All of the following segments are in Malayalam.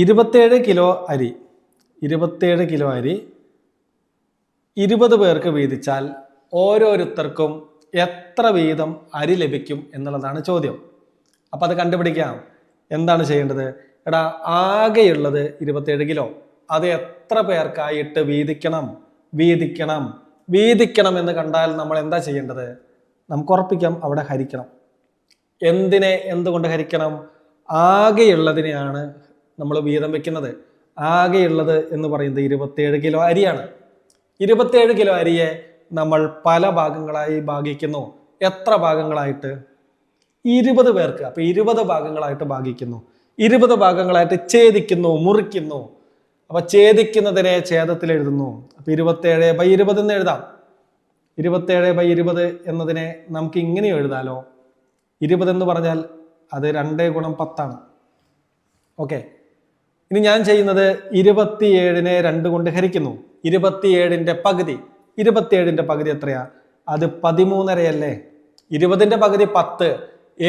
27 കിലോ അരി 27 കിലോ അരി 20 പേർക്ക് വീതിച്ചാൽ ഓരോരുത്തർക്കും എത്ര വീതം അരി ലഭിക്കും എന്നുള്ളതാണ് ചോദ്യം. അപ്പം അത് കണ്ടുപിടിക്കാം. എന്താണ് ചെയ്യേണ്ടത്? എടാ, ആകെയുള്ളത് 27 കിലോ. അത് എത്ര പേർക്കായിട്ട് വീതിക്കണം എന്ന് കണ്ടാൽ നമ്മൾ എന്താ ചെയ്യേണ്ടത്? നമുക്ക് ഉറപ്പിക്കാം, അവിടെ ഹരിക്കണം. എന്തുകൊണ്ട് ഹരിക്കണം? ആകെയുള്ളതിനെയാണ് നമ്മൾ വീതം വെക്കുന്നത്. ആകെയുള്ളത് എന്ന് പറയുന്നത് 27 കിലോ അരിയാണ്. 27 കിലോ അരിയെ നമ്മൾ പല ഭാഗങ്ങളായി ഭാഗിക്കുന്നു. എത്ര ഭാഗങ്ങളായിട്ട്? 20 പേർക്ക്. അപ്പൊ 20 ഭാഗങ്ങളായിട്ട് ഭാഗിക്കുന്നു. 20 ഭാഗങ്ങളായിട്ട് ഛേദിക്കുന്നു, മുറിക്കുന്നു. അപ്പൊ ഛേദിക്കുന്നതിനെ ഛേദത്തിൽ എഴുതുന്നു. അപ്പൊ 27/20 എന്ന് എഴുതാം. 27/20 എന്നതിനെ നമുക്ക് ഇങ്ങനെ എഴുതാലോ. 20 എന്ന് പറഞ്ഞാൽ അത് 2 × 10 ആണ്. ഓക്കെ, ഇനി ഞാൻ ചെയ്യുന്നത് 27നെ 2 കൊണ്ട് ഹരിക്കുന്നു. 27ന്റെ പകുതി എത്രയാ? അത് 13.5 അല്ലേ? 20ന്റെ പകുതി 10,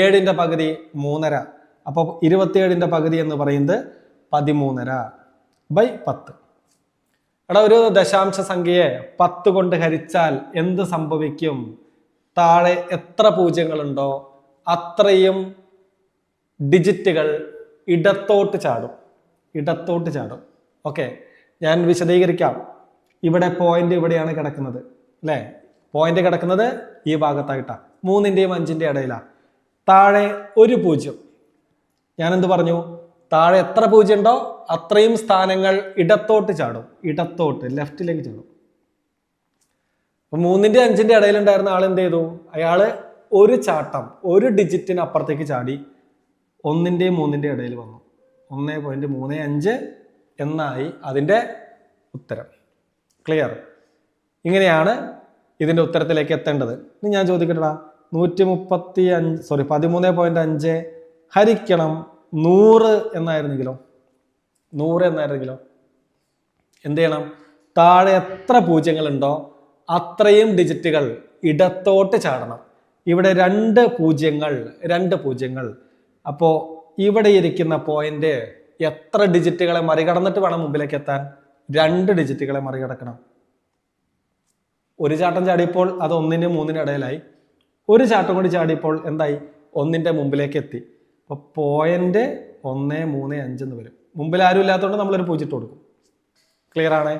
7ന്റെ പകുതി 3.5. അപ്പൊ 27ന്റെ പകുതി എന്ന് പറയുന്നത് 13.5/10. എടാ, ഒരു ദശാംശ സംഖ്യയെ 10 കൊണ്ട് ഹരിച്ചാൽ എന്ത് സംഭവിക്കും? താഴെ എത്ര പൂജ്യങ്ങളുണ്ടോ അത്രയും ഡിജിറ്റുകൾ ഇടത്തോട്ട് ചാടും. ഓക്കെ, ഞാൻ വിശദീകരിക്കാം. ഇവിടെ പോയിന്റ് ഇവിടെയാണ് കിടക്കുന്നത് അല്ലേ? പോയിന്റ് കിടക്കുന്നത് ഈ ഭാഗത്തായിട്ടാണ്. 3ന്റെയും 5ന്റെയും ഇടയിലാണ്. താഴെ ഒരു പൂജ്യം. ഞാൻ എന്ത് പറഞ്ഞു? താഴെ എത്ര പൂജ്യം ഉണ്ടോ അത്രയും സ്ഥാനങ്ങൾ ഇടത്തോട്ട് ചാടും. ലെഫ്റ്റിലേക്ക് ചാടും. അപ്പൊ 3ന്റെയും 5ന്റെയും ഇടയിലുണ്ടായിരുന്ന ആൾ എന്ത് ചെയ്തു? അയാള് ഒരു ചാട്ടം, ഒരു ഡിജിറ്റിന് അപ്പുറത്തേക്ക് ചാടി 1ന്റെയും 3ന്റെയും ഇടയിൽ വന്നു. 1.35 എന്നായി അതിൻ്റെ ഉത്തരം. ക്ലിയർ? ഇങ്ങനെയാണ് ഇതിൻ്റെ ഉത്തരത്തിലേക്ക് എത്തേണ്ടത്. ഇനി ഞാൻ ചോദിക്കട്ടെടാ, 13.5 ഹരിക്കണം 100 എന്നായിരുന്നെങ്കിലോ? എന്ത് ചെയ്യണം? താഴെ എത്ര പൂജ്യങ്ങളുണ്ടോ അത്രയും ഡിജിറ്റുകൾ ഇടത്തോട്ട് ചാടണം. ഇവിടെ 2 പൂജ്യങ്ങൾ. അപ്പോൾ ഇവിടെ ഇരിക്കുന്ന പോയിന്റ് എത്ര ഡിജിറ്റുകളെ മറികടന്നിട്ട് വേണം മുമ്പിലേക്ക് എത്താൻ? 2 ഡിജിറ്റുകളെ മറികടക്കണം. ഒരു ചാട്ടം ചാടിയപ്പോൾ അത് 1നും 3നും ഇടയിലായി. ഒരു ചാട്ടം കൂടി ചാടിയപ്പോൾ എന്തായി? 1ന്റെ മുമ്പിലേക്ക് എത്തി. അപ്പൊ പോയിന്റ് 135 എന്ന് വരും. മുമ്പിൽ ആരും ഇല്ലാത്തതുകൊണ്ട് നമ്മളൊരു 0 ഇട്ട് കൊടുക്കും. ക്ലിയർ ആണ്?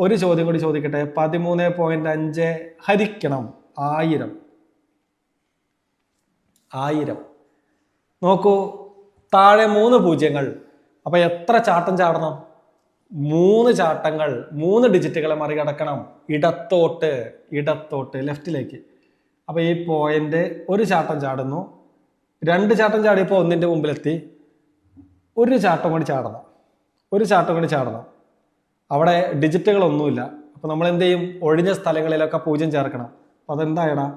ഒരു ചോദ്യം കൂടി ചോദിക്കട്ടെ. 13.5 ഹരിക്കണം 1000. നോക്കൂ, താഴെ 3 പൂജ്യങ്ങൾ. അപ്പൊ എത്ര ചാട്ടം ചാടണം? 3 ചാട്ടങ്ങൾ, 3 ഡിജിറ്റുകളെ മറികടക്കണം. ഇടത്തോട്ട് ലെഫ്റ്റിലേക്ക്. അപ്പൊ ഈ പോയിന്റ് ഒരു ചാട്ടം ചാടുന്നു. 2 ചാട്ടം ചാടിയപ്പോൾ 1ന്റെ മുമ്പിലെത്തി. ഒരു ചാട്ടം കൂടി ചാടണം. അവിടെ ഡിജിറ്റുകളൊന്നുമില്ല. അപ്പൊ നമ്മൾ എന്ത് ചെയ്യും? ഒഴിഞ്ഞ സ്ഥലങ്ങളിലൊക്കെ 0 ചേർക്കണം. അപ്പൊ അതെന്തായടാ?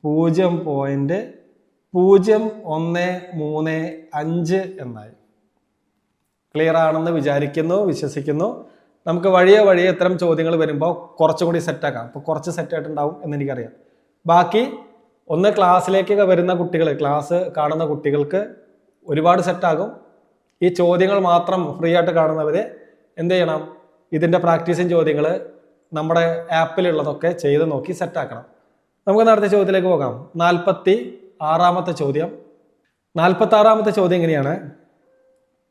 0.0135 എന്നായി. ക്ലിയർ ആണെന്ന് വിശ്വസിക്കുന്നു. നമുക്ക് വഴിയെ ഇത്തരം ചോദ്യങ്ങൾ വരുമ്പോൾ കുറച്ചും കൂടി സെറ്റാക്കാം. അപ്പോൾ കുറച്ച് സെറ്റായിട്ടുണ്ടാവും എന്ന് എനിക്കറിയാം. ബാക്കി ഒന്ന് ക്ലാസ്സിലേക്കൊക്കെ വരുന്ന കുട്ടികൾ, ക്ലാസ് കാണുന്ന കുട്ടികൾക്ക് ഒരുപാട് സെറ്റാകും. ഈ ചോദ്യങ്ങൾ മാത്രം ഫ്രീ ആയിട്ട് കാണുന്നവർ എന്ത് ചെയ്യണം? ഇതിൻ്റെ പ്രാക്ടീസിങ് ചോദ്യങ്ങൾ നമ്മുടെ ആപ്പിലുള്ളതൊക്കെ ചെയ്ത് നോക്കി സെറ്റാക്കണം. നമുക്ക് അടുത്ത ചോദ്യത്തിലേക്ക് പോകാം. 46ാമത്തെ ചോദ്യം. 46ാമത്തെ ചോദ്യം ഇങ്ങനെയാണ്: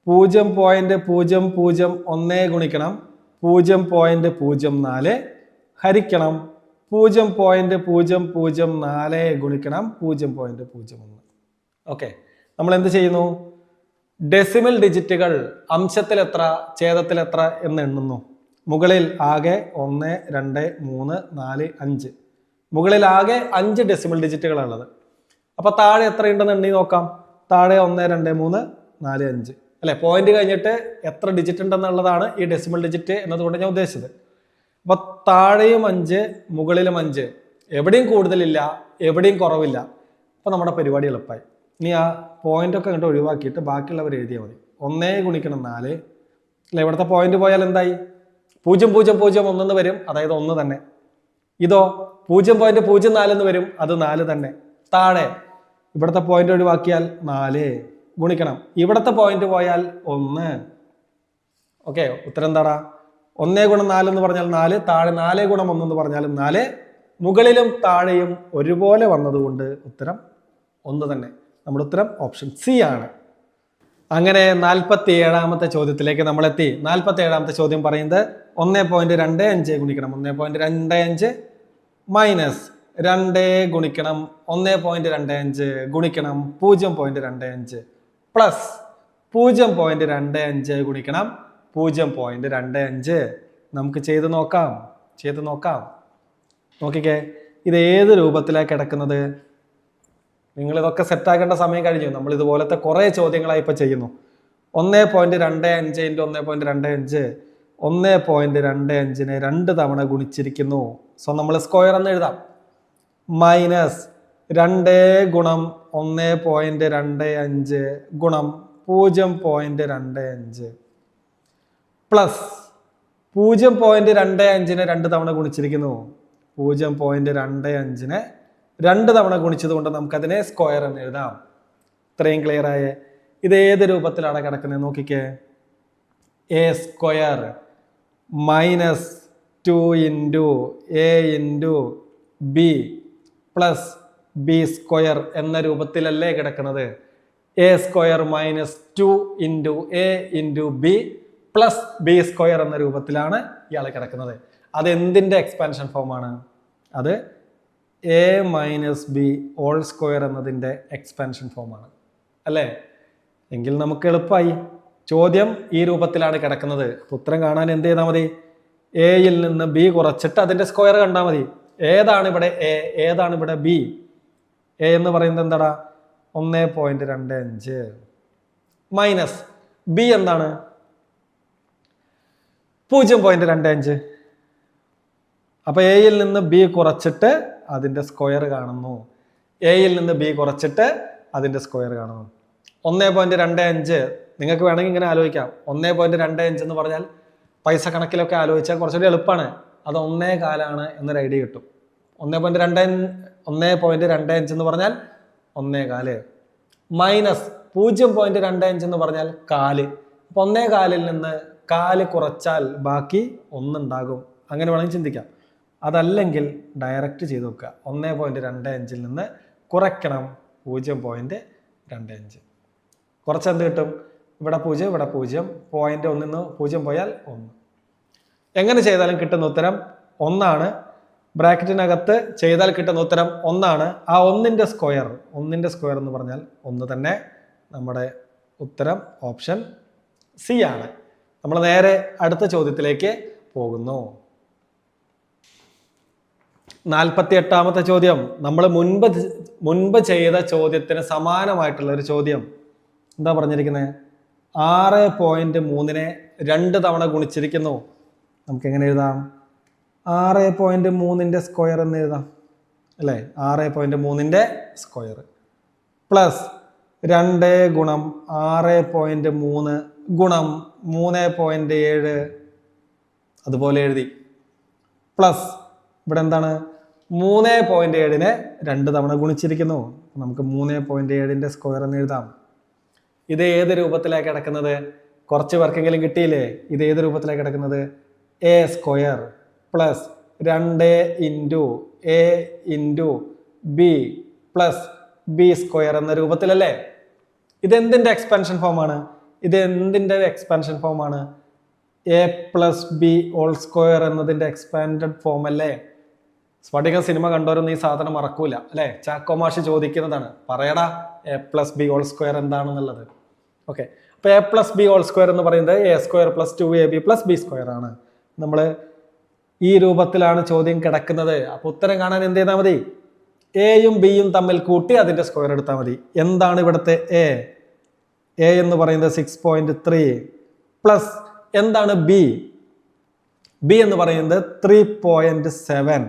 0.001 ഗുണിക്കണം 0.04 ഹരിക്കണം 0.004 ഗുണിക്കണം 0.01. ഓക്കെ, നമ്മൾ എന്ത് ചെയ്യുന്നു? ഡെസിമൽ ഡിജിറ്റുകൾ അംശത്തിൽ എത്ര, ഛേദത്തിൽ എത്ര എന്ന് എണ്ണുന്നു. മുകളിൽ ആകെ 1, 2, 3, 4, 5. മുകളിൽ ആകെ 5 ഡെസിമൽ ഡിജിറ്റുകളാണുള്ളത്. അപ്പൊ താഴെ എത്രയുണ്ടെന്ന് എണ്ണി നോക്കാം. താഴെ 1, 2, 3, 4, 5 അല്ലെ? പോയിന്റ് കഴിഞ്ഞിട്ട് എത്ര ഡിജിറ്റ് ഉണ്ടെന്നുള്ളതാണ് ഈ ഡെസിമൽ ഡിജിറ്റ് എന്നതുകൊണ്ട് ഞാൻ ഉദ്ദേശിച്ചത്. അപ്പൊ താഴെയും 5, മുകളിലും 5. എവിടെയും കൂടുതലില്ല, എവിടെയും കുറവില്ല. അപ്പൊ നമ്മുടെ പരിപാടി എളുപ്പമായി. ഇനി ആ പോയിന്റ് ഒക്കെ അങ്ങോട്ട് ഒഴിവാക്കിയിട്ട് ബാക്കിയുള്ളവർ എഴുതിയാൽ മതി. 1 ഗുണിക്കണം 4 അല്ലെ? ഇവിടുത്തെ പോയിന്റ് പോയാൽ എന്തായി? 0.001 എന്ന് വരും, അതായത് 1 തന്നെ. ഇതോ 0.04 എന്ന് വരും, അത് 4 തന്നെ. താഴെ ഇവിടുത്തെ പോയിന്റ് ഒഴിവാക്കിയാൽ 4, ഗുണിക്കണം ഇവിടുത്തെ പോയിന്റ് പോയാൽ 1. ഓക്കെ, ഉത്തരം എന്താടാ? 1 ഗുണം 4 എന്ന് പറഞ്ഞാൽ 4, താഴെ 4 ഗുണം 1 എന്ന് പറഞ്ഞാലും 4, മുകളിലും താഴെയും ഒരുപോലെ വന്നതുകൊണ്ട് ഉത്തരം 1 തന്നെ. നമ്മുടെ ഉത്തരം ഓപ്ഷൻ സി ആണ്. അങ്ങനെ 47ാമത്തെ ചോദ്യത്തിലേക്ക് നമ്മൾ എത്തി. 47ാമത്തെ ചോദ്യം പറയുന്നത് 1.25 ഗുണിക്കണം 1.25 മൈനസ് 2 ഗുണിക്കണം 1.25 ഗുണിക്കണം 0.25 പ്ലസ് 0.25 ഗുണിക്കണം 0.25. നമുക്ക് ചെയ്ത് നോക്കാം. നോക്കിക്കേ, ഇത് ഏത് രൂപത്തിലാണ് കിടക്കുന്നത്? നിങ്ങൾ ഇതൊക്കെ സെറ്റാക്കേണ്ട സമയം കഴിഞ്ഞു. നമ്മൾ ഇതുപോലത്തെ കുറേ ചോദ്യങ്ങളായി ഇപ്പൊ ചെയ്യുന്നു. 1.25 ഇൻറ്റു 1.25 1.25നെ 2 തവണ ഗുണിച്ചിരിക്കുന്നു. സോ നമ്മൾ സ്ക്വയർ എന്ന് എഴുതാം. മൈനസ് 2 ഗുണം 1.25 ഗുണം 0.25 പ്ലസ് 0.25നെ 2 തവണ ഗുണിച്ചിരിക്കുന്നു. 0.25നെ 2 തവണ ഗുണിച്ചത് കൊണ്ട് നമുക്കതിനെ സ്ക്വയർ എന്ന് എഴുതാം. ഇത്രയും ക്ലിയർ ആയേ? ഇത് ഏത് രൂപത്തിലാണ് കിടക്കുന്നത് നോക്കിക്കേ. A square minus 2 into A into B plus B square എന്ന രൂപത്തിലല്ലേ കിടക്കുന്നത്? A square minus 2 into A into B plus B square എന്ന രൂപത്തിലാണ് ഇയാൾ കിടക്കുന്നത്. അത് എന്തിൻ്റെ എക്സ്പാൻഷൻ ഫോമാണ്? അത് a minus b whole square എന്നതിൻ്റെ എക്സ്പാൻഷൻ ഫോമാണ് അല്ലേ? എങ്കിൽ നമുക്ക് എളുപ്പമായി. ചോദ്യം ഈ രൂപത്തിലാണ് കിടക്കുന്നത്. അപ്പോൾ ഉത്തരം കാണാൻ എന്ത് ചെയ്താൽ മതി? എയിൽ നിന്ന് ബി കുറച്ചിട്ട് അതിൻ്റെ സ്ക്വയർ കണ്ടാൽ മതി. ഏതാണ് ഇവിടെ എ, ഏതാണ് ഇവിടെ ബി? എ എന്ന് പറയുന്നത് എന്താടാ? 1.25 മൈനസ് ബി എന്താണ്? 0.25. അപ്പൊ എയിൽ നിന്ന് ബി കുറച്ചിട്ട് അതിന്റെ സ്ക്വയർ കാണുന്നു. എയിൽ നിന്ന് ബി കുറച്ചിട്ട് അതിന്റെ സ്ക്വയർ കാണുന്നു. 1.25 നിങ്ങൾക്ക് വേണമെങ്കിൽ ഇങ്ങനെ ആലോചിക്കാം. 1.25 എന്ന് പറഞ്ഞാൽ പൈസ കണക്കിലൊക്കെ ആലോചിച്ചാൽ കുറച്ചുകൂടി എളുപ്പമാണ്. അത് 1.25 എന്നൊരു ഐഡിയ കിട്ടും. 1.25 എന്ന് പറഞ്ഞാൽ 1.25 മൈനസ് 0.25 എന്ന് പറഞ്ഞാൽ 4. അപ്പൊ 1.25 നിന്ന് 4 കുറച്ചാൽ ബാക്കി 1 ഉണ്ടാകും. അങ്ങനെ വേണമെങ്കിൽ ചിന്തിക്കാം. അതല്ലെങ്കിൽ ഡയറക്റ്റ് ചെയ്ത് നോക്കുക. 1.25 നിന്ന് കുറയ്ക്കണം 0.25. കുറച്ച് എന്ത് കിട്ടും? ഇവിടെ 0 ഇവിടെ 0, പോയിന്റ് 1 നിന്ന് 0 പോയാൽ 1. എങ്ങനെ ചെയ്താലും കിട്ടുന്ന ഉത്തരം 1 ആണ്. ബ്രാക്കറ്റിനകത്ത് ചെയ്താൽ കിട്ടുന്ന ഉത്തരം 1 ആണ്. ആ 1ന്റെ സ്ക്വയർ എന്ന് പറഞ്ഞാൽ 1 തന്നെ. നമ്മുടെ ഉത്തരം ഓപ്ഷൻ സി ആണ്. നമ്മൾ നേരെ അടുത്ത ചോദ്യത്തിലേക്ക് പോകുന്നു. 48ാമത്തെ ചോദ്യം നമ്മൾ മുൻപ് ചെയ്ത ചോദ്യത്തിന് സമാനമായിട്ടുള്ള ഒരു ചോദ്യം. എന്താ പറഞ്ഞിരിക്കുന്നത്? 6.3നെ 2 തവണ ഗുണിച്ചിരിക്കുന്നു. നമുക്ക് എങ്ങനെ എഴുതാം? 6.3ന്റെ സ്ക്വയർ എന്ന് എഴുതാം അല്ലേ? 6.3ന്റെ സ്ക്വയർ പ്ലസ് 2 ഗുണം 6.3 ഗുണം 3.7 അതുപോലെ എഴുതി. പ്ലസ് ഇവിടെ എന്താണ്? 3.7നെ 2 തവണ ഗുണിച്ചിരിക്കുന്നു. നമുക്ക് 3.7ന്റെ സ്ക്വയർ എന്ന് എഴുതാം. ഇത് ഏത് രൂപത്തിലാണ് കിടക്കുന്നത്? കുറച്ച് പേർക്കെങ്കിലും കിട്ടിയില്ലേ? ഇത് ഏത് രൂപത്തിലാണ് കിടക്കുന്നത്? A square plus 2 into A into B plus B square എന്ന രൂപത്തിലല്ലേ? ഇതെന്തിൻ്റെ എക്സ്പാൻഷൻ ഫോമാണ്? A plus B whole square എന്നതിൻ്റെ എക്സ്പാൻഡഡ് ഫോം അല്ലേ? സ്ഫടിക സിനിമ കണ്ടവരൊന്നും ഈ സാധനം മറക്കൂല അല്ലേ? ചാക്കോ മാഷ് ചോദിക്കുന്നതാണ്, പറയടാ a plus B whole square എന്താണെന്നുള്ളത്. ഓക്കെ, അപ്പൊ a plus B whole square എന്ന് പറയുന്നത് a square plus 2ab plus B square ആണ്. നമ്മൾ ഈ രൂപത്തിലാണ് ചോദ്യം കിടക്കുന്നത്. അപ്പൊ ഉത്തരം കാണാൻ എന്ത് ചെയ്താൽ മതി? എയും ബിയും തമ്മിൽ കൂട്ടി അതിന്റെ സ്ക്വയർ എടുത്താൽ മതി. എന്താണ് ഇവിടുത്തെ എ എന്ന് പറയുന്നത്? 6.3 പ്ലസ് എന്താണ് ബി എന്ന് പറയുന്നത്? 3.7.